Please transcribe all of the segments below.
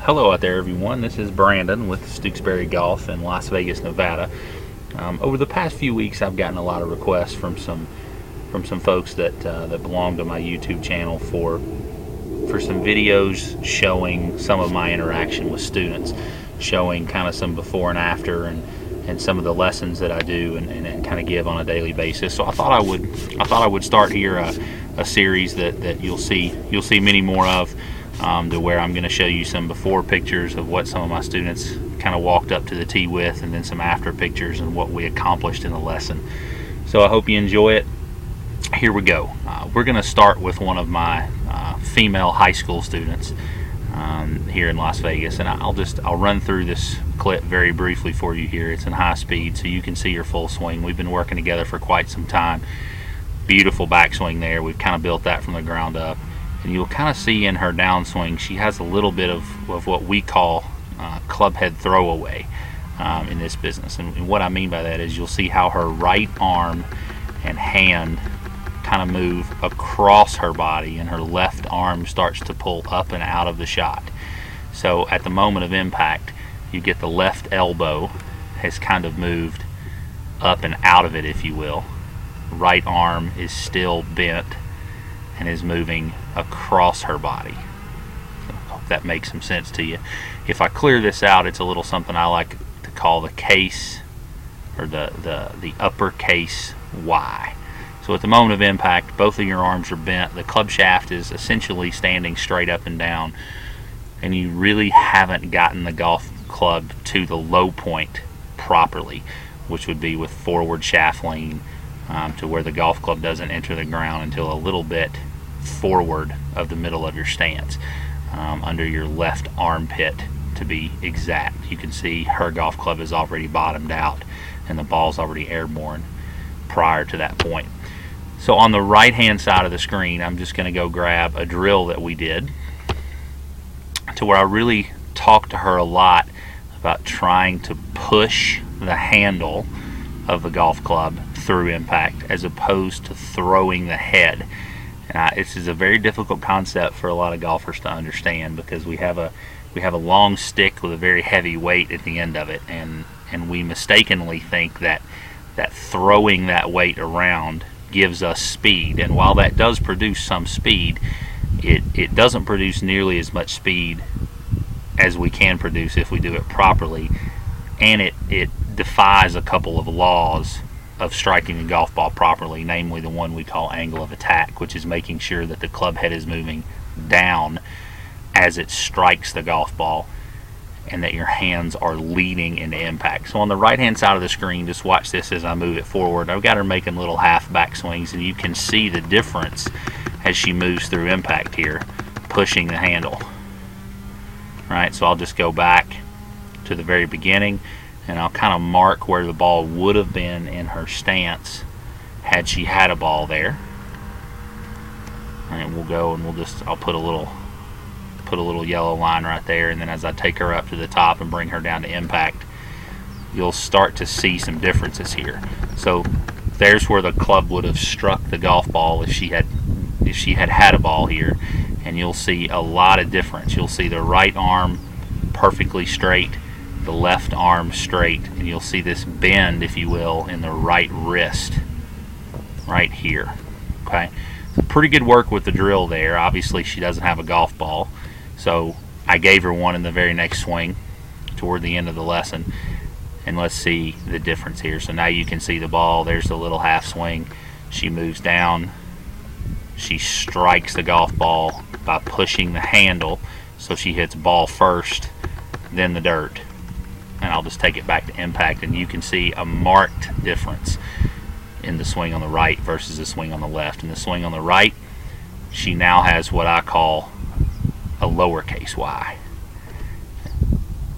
Hello out there, everyone. This is Brandon with Stooksbury Golf in Las Vegas, Nevada. Over the past few weeks, I've gotten a lot of requests from some folks that belong to my YouTube channel for some videos showing some of my interaction with students, showing kind of some before and after, and some of the lessons that I do and kind of give on a daily basis. So I thought I would start here a series that you'll see many more of. To where I'm going to show you some before pictures of what some of my students kind of walked up to the tee with, and then some after pictures and what we accomplished in the lesson. So I hope you enjoy it. Here we go. We're going to start with one of my female high school students here in Las Vegas, and I'll run through this clip very briefly for you here. It's in high speed so you can see her full swing. We've been working together for quite some time. Beautiful backswing there. We've kind of built that from the ground up. And you'll kind of see in her downswing, she has a little bit of what we call club head throwaway in this business. And what I mean by that is you'll see how her right arm and hand kind of move across her body, and her left arm starts to pull up and out of the shot. So at the moment of impact, you get the left elbow has kind of moved up and out of it, if you will. Right arm is still bent and is moving across her body. So I hope that makes some sense to you. If I clear this out, it's a little something I like to call the case, or the uppercase Y. So at the moment of impact, both of your arms are bent. The club shaft is essentially standing straight up and down, and you really haven't gotten the golf club to the low point properly, which would be with forward shaft lean, to where the golf club doesn't enter the ground until a little bit forward of the middle of your stance, under your left armpit to be exact. You can see her golf club is already bottomed out and the ball's already airborne prior to that point. So on the right hand side of the screen, I'm just going to go grab a drill that we did, to where I really talked to her a lot about trying to push the handle of the golf club through impact as opposed to throwing the head. And this is a very difficult concept for a lot of golfers to understand, because we have a long stick with a very heavy weight at the end of it, and we mistakenly think that throwing that weight around gives us speed. And while that does produce some speed, it doesn't produce nearly as much speed as we can produce if we do it properly, and it defies a couple of laws of striking a golf ball properly, namely the one we call angle of attack, which is making sure that the club head is moving down as it strikes the golf ball, and that your hands are leading into impact. So on the right hand side of the screen, just watch this as I move it forward. I've got her making little half back swings, and you can see the difference as she moves through impact here, pushing the handle. Right, so I'll just go back to the very beginning, and I'll kind of mark where the ball would have been in her stance had she had a ball there. And we'll go and I'll put a little yellow line right there, and then as I take her up to the top and bring her down to impact, you'll start to see some differences here. So there's where the club would have struck the golf ball if she had a ball here, and you'll see a lot of difference. You'll see the right arm perfectly straight, the left arm straight, and you'll see this bend, if you will, in the right wrist right here. Okay, so pretty good work with the drill there. Obviously she doesn't have a golf ball, so I gave her one in the very next swing toward the end of the lesson, and let's see the difference here. So now you can see the ball. There's the little half swing. She moves down, she strikes the golf ball by pushing the handle, so she hits ball first, then the dirt. And I'll just take it back to impact, and you can see a marked difference in the swing on the right versus the swing on the left. And the swing on the right, she now has what I call a lowercase y,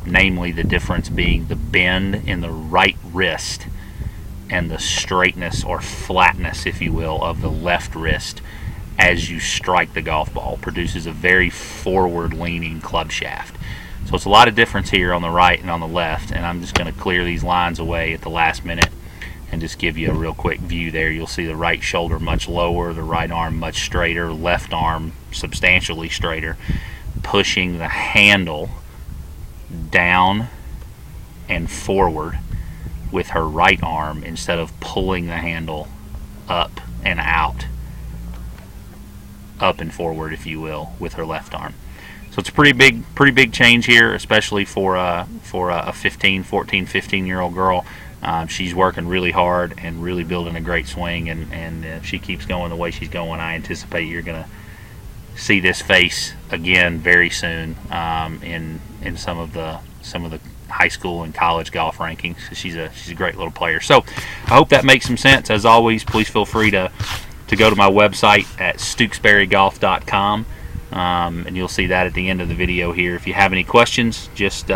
namely the difference being the bend in the right wrist and the straightness or flatness, if you will, of the left wrist as you strike the golf ball produces a very forward leaning club shaft. So it's a lot of difference here on the right and on the left, and I'm just going to clear these lines away at the last minute and just give you a real quick view there. You'll see the right shoulder much lower, the right arm much straighter, left arm substantially straighter, pushing the handle down and forward with her right arm instead of pulling the handle up and out, up and forward, if you will, with her left arm. So it's a pretty big change here, especially for a 14, 15-year-old girl. She's working really hard and really building a great swing, and if she keeps going the way she's going, I anticipate you're going to see this face again very soon in some of the high school and college golf rankings. She's a great little player. So I hope that makes some sense. As always, please feel free to go to my website at stooksburygolf.com, and you'll see that at the end of the video here. If you have any questions, just fill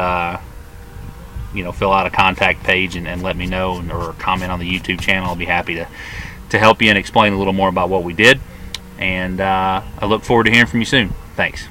out a contact page and let me know, or comment on the YouTube channel. I'll be happy to help you and explain a little more about what we did. And I look forward to hearing from you soon. Thanks.